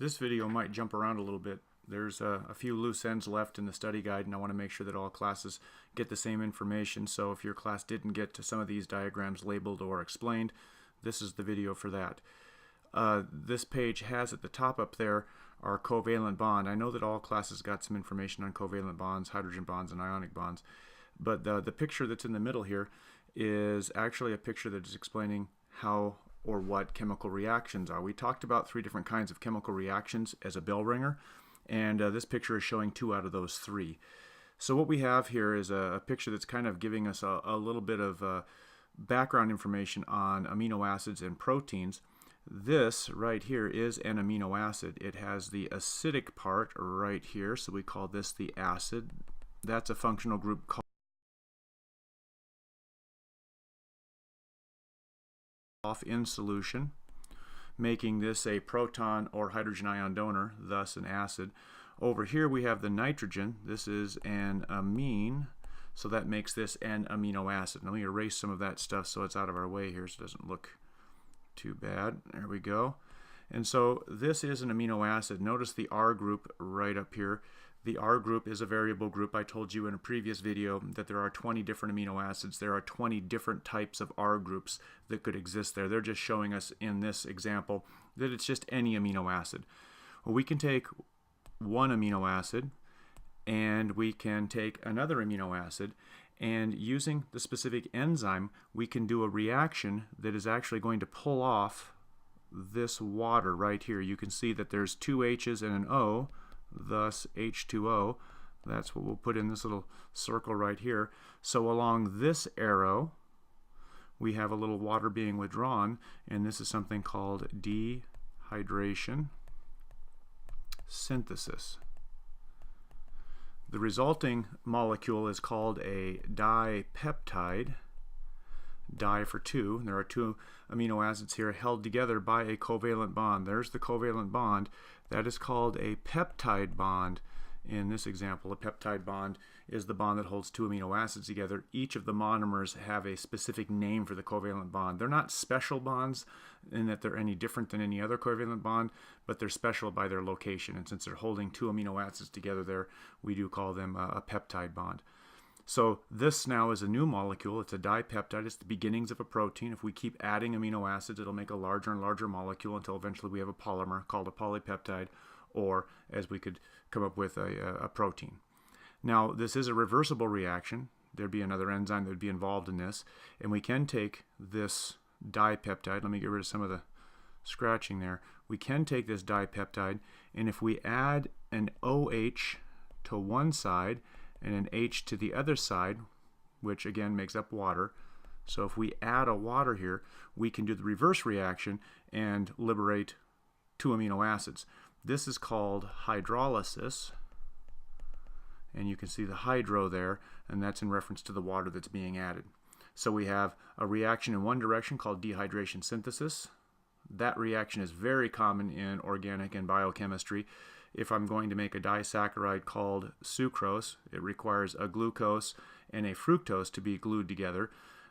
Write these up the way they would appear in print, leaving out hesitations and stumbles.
This video might jump around a little bit. There's a few loose ends left in the study guide, and I want to make sure that all classes get the same information. So if your class didn't get to some of these diagrams labeled or explained, this is the video for that. This page has at the top up there our covalent bond. I know that all classes got some information on covalent bonds, hydrogen bonds, and ionic bonds, but the picture that's in the middle here is actually a picture that is explaining how or what chemical reactions are. We talked about 3 different kinds of chemical reactions as a bell ringer, and this picture is showing 2 out of those 3. So what we have here is a picture that's kind of giving us a little bit of background information on amino acids and proteins. This right here is an amino acid. It has the acidic part right here, so we call this the acid. That's a functional group called off in solution, making this a proton or hydrogen ion donor, thus an acid. Over here we have the nitrogen. This is an amine, so that makes this an amino acid. Now let me erase some of that stuff so it's out of our way here so it doesn't look too bad. There we go. And so this is an amino acid. Notice the R group right up here. The R group is a variable group. I told you in a previous video that there are 20 different amino acids. There are 20 different types of R groups that could exist there. They're just showing us in this example that it's just any amino acid. Well, we can take one amino acid and we can take another amino acid, and using the specific enzyme we can do a reaction that is actually going to pull off this water right here. You can see that there's 2 H's and an O, thus H2O. That's what we'll put in this little circle right here. So along this arrow we have a little water being withdrawn, and this is something called dehydration synthesis. The resulting molecule is called a dipeptide, di for 2. There are 2 amino acids here held together by a covalent bond. There's the covalent bond. That is called a peptide bond. In this example, a peptide bond is the bond that holds 2 amino acids together. Each of the monomers have a specific name for the covalent bond. They're not special bonds in that they're any different than any other covalent bond, but they're special by their location. And since they're holding 2 amino acids together there, we do call them a peptide bond. So this now is a new molecule. It's a dipeptide. It's the beginnings of a protein. If we keep adding amino acids, it'll make a larger and larger molecule until eventually we have a polymer called a polypeptide, or as we could come up with a protein. Now this is a reversible reaction. There'd be another enzyme that would be involved in this, and we can take this dipeptide. Let me get rid of some of the scratching there. We can take this dipeptide, and if we add an OH to one side and an H to the other side, which again makes up water, so if we add a water here, we can do the reverse reaction and liberate 2 amino acids. This is called hydrolysis, and you can see the hydro there, and that's in reference to the water that's being added. So we have a reaction in one direction called dehydration synthesis. That reaction is very common in organic and biochemistry. If I'm going to make a disaccharide called sucrose, it requires a glucose and a fructose to be glued together.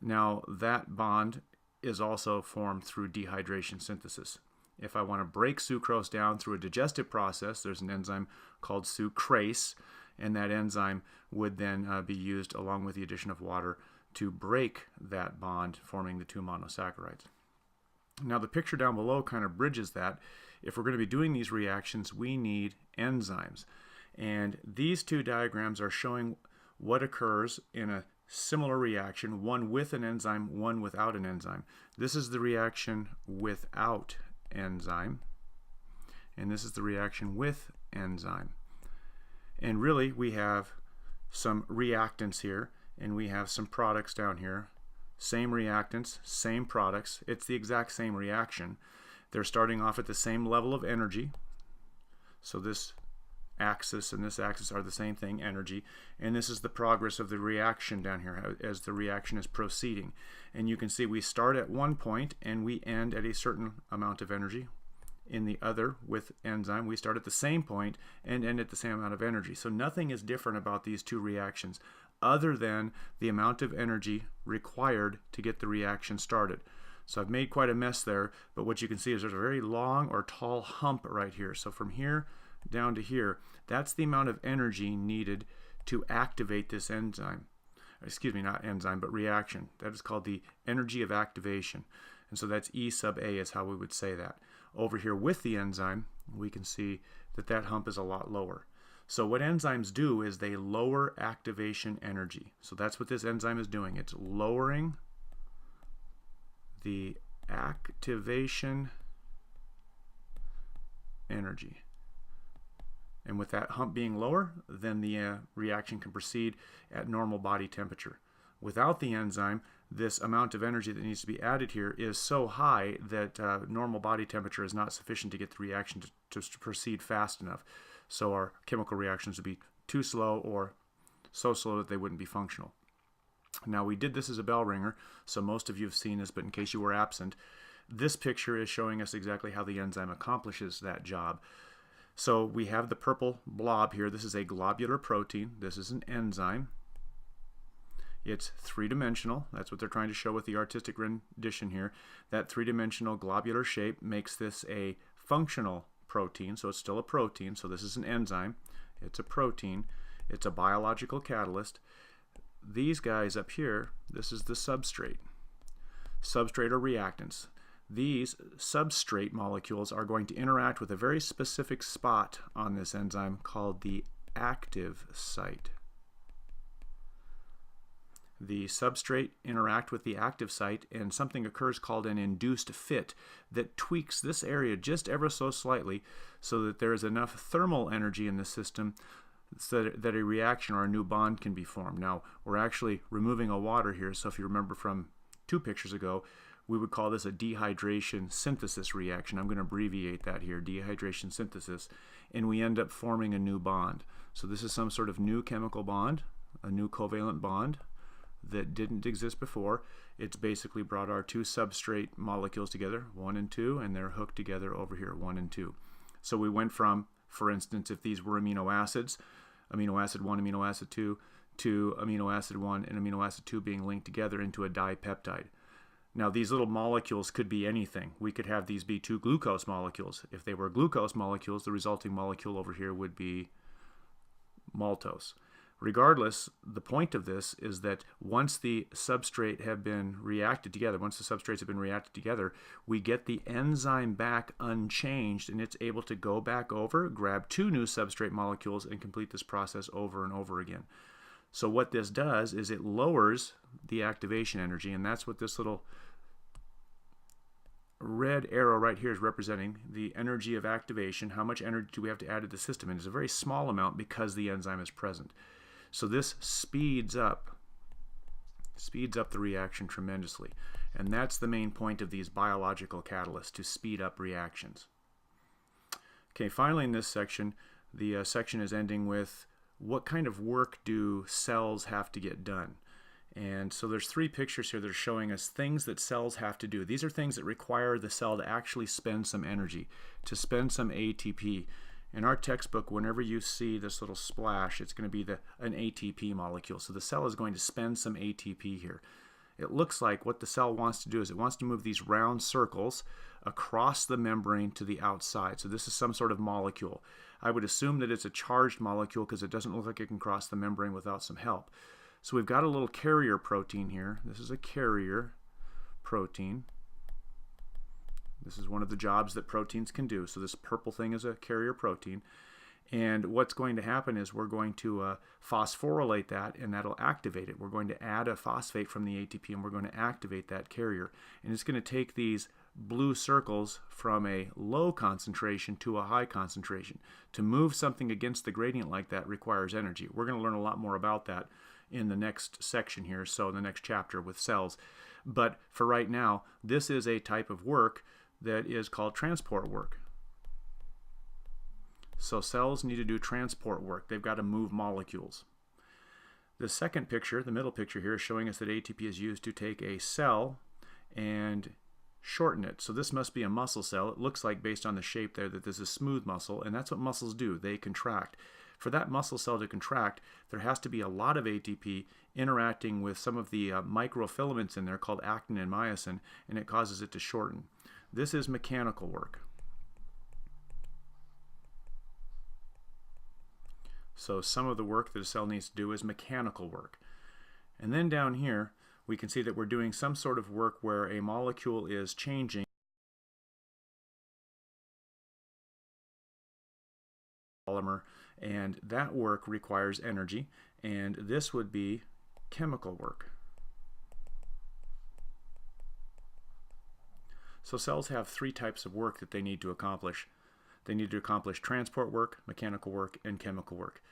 Now that bond is also formed through dehydration synthesis. If I want to break sucrose down through a digestive process, there's an enzyme called sucrase, and that enzyme would then be used along with the addition of water to break that bond, forming the 2 monosaccharides. Now the picture down below kind of bridges that. If we're going to be doing these reactions, we need enzymes. And these 2 diagrams are showing what occurs in a similar reaction, one with an enzyme, one without an enzyme. This is the reaction without enzyme, and this is the reaction with enzyme. And really we have some reactants here, and we have some products down here. Same reactants, same products. It's the exact same reaction. They're starting off at the same level of energy. So this axis and this axis are the same thing, energy. And this is the progress of the reaction down here as the reaction is proceeding. And you can see we start at one point and we end at a certain amount of energy. In the other, with enzyme, we start at the same point and end at the same amount of energy. So nothing is different about these 2 reactions other than the amount of energy required to get the reaction started. So I've made quite a mess there, but what you can see is there's a very long or tall hump right here. So from here down to here, that's the amount of energy needed to activate this enzyme. Excuse me, not enzyme, but reaction. That is called the energy of activation. And so that's E sub A is how we would say that. Over here with the enzyme, we can see that that hump is a lot lower. So what enzymes do is they lower activation energy. So that's what this enzyme is doing. It's lowering the activation energy. And with that hump being lower, then the reaction can proceed at normal body temperature. Without the enzyme, this amount of energy that needs to be added here is so high that normal body temperature is not sufficient to get the reaction to proceed fast enough. So our chemical reactions would be too slow or so slow that they wouldn't be functional. Now we did this as a bell ringer, so most of you have seen this, but in case you were absent, this picture is showing us exactly how the enzyme accomplishes that job. So we have the purple blob here. This is a globular protein. This is an enzyme. It's three-dimensional. That's what they're trying to show with the artistic rendition here. That three-dimensional globular shape makes this a functional protein, so it's still a protein. So this is an enzyme. It's a protein. It's a biological catalyst. These guys up here, this is the substrate. Substrate or reactants. These substrate molecules are going to interact with a very specific spot on this enzyme called the active site. The substrate interact with the active site, and something occurs called an induced fit that tweaks this area just ever so slightly so that there is enough thermal energy in the system so that a reaction or a new bond can be formed. Now, we're actually removing a water here, so if you remember from 2 pictures ago, we would call this a dehydration synthesis reaction. I'm going to abbreviate that here, dehydration synthesis, and we end up forming a new bond. So this is some sort of new chemical bond, a new covalent bond that didn't exist before. It's basically brought our 2 substrate molecules together, 1 and 2, and they're hooked together over here, 1 and 2. So we went from, for instance, if these were amino acids, amino acid 1, amino acid 2, to amino acid 1 and amino acid 2 being linked together into a dipeptide. Now these little molecules could be anything. We could have these be 2 glucose molecules. If they were glucose molecules, the resulting molecule over here would be maltose. Regardless, the point of this is that once the substrates have been reacted together, we get the enzyme back unchanged, and it's able to go back over, grab 2 new substrate molecules, and complete this process over and over again. So what this does is it lowers the activation energy, and that's what this little red arrow right here is representing, the energy of activation. How much energy do we have to add to the system? And it's a very small amount because the enzyme is present. So this speeds up the reaction tremendously. And that's the main point of these biological catalysts, to speed up reactions. Okay, finally in this section, the section is ending with what kind of work do cells have to get done? And so there's 3 pictures here that are showing us things that cells have to do. These are things that require the cell to actually spend some energy, to spend some ATP. In our textbook, whenever you see this little splash, it's going to be an ATP molecule. So the cell is going to spend some ATP here. It looks like what the cell wants to do is it wants to move these round circles across the membrane to the outside. So this is some sort of molecule. I would assume that it's a charged molecule because it doesn't look like it can cross the membrane without some help. So we've got a little carrier protein here. This is a carrier protein. This is one of the jobs that proteins can do. So this purple thing is a carrier protein. And what's going to happen is we're going to phosphorylate that, and that'll activate it. We're going to add a phosphate from the ATP, and we're going to activate that carrier. And it's going to take these blue circles from a low concentration to a high concentration. To move something against the gradient like that requires energy. We're going to learn a lot more about that in the next section here, so in the next chapter with cells. But for right now, this is a type of work that is called transport work. So cells need to do transport work. They've got to move molecules. The second picture, the middle picture here, is showing us that ATP is used to take a cell and shorten it. So this must be a muscle cell. It looks like, based on the shape there, that this is smooth muscle, and that's what muscles do. They contract. For that muscle cell to contract, there has to be a lot of ATP interacting with some of the microfilaments in there called actin and myosin, and it causes it to shorten. This is mechanical work. So some of the work that a cell needs to do is mechanical work. And then down here, we can see that we're doing some sort of work where a molecule is changing polymer, and that work requires energy, and this would be chemical work. So cells have three types of work that they need to accomplish. They need to accomplish transport work, mechanical work, and chemical work.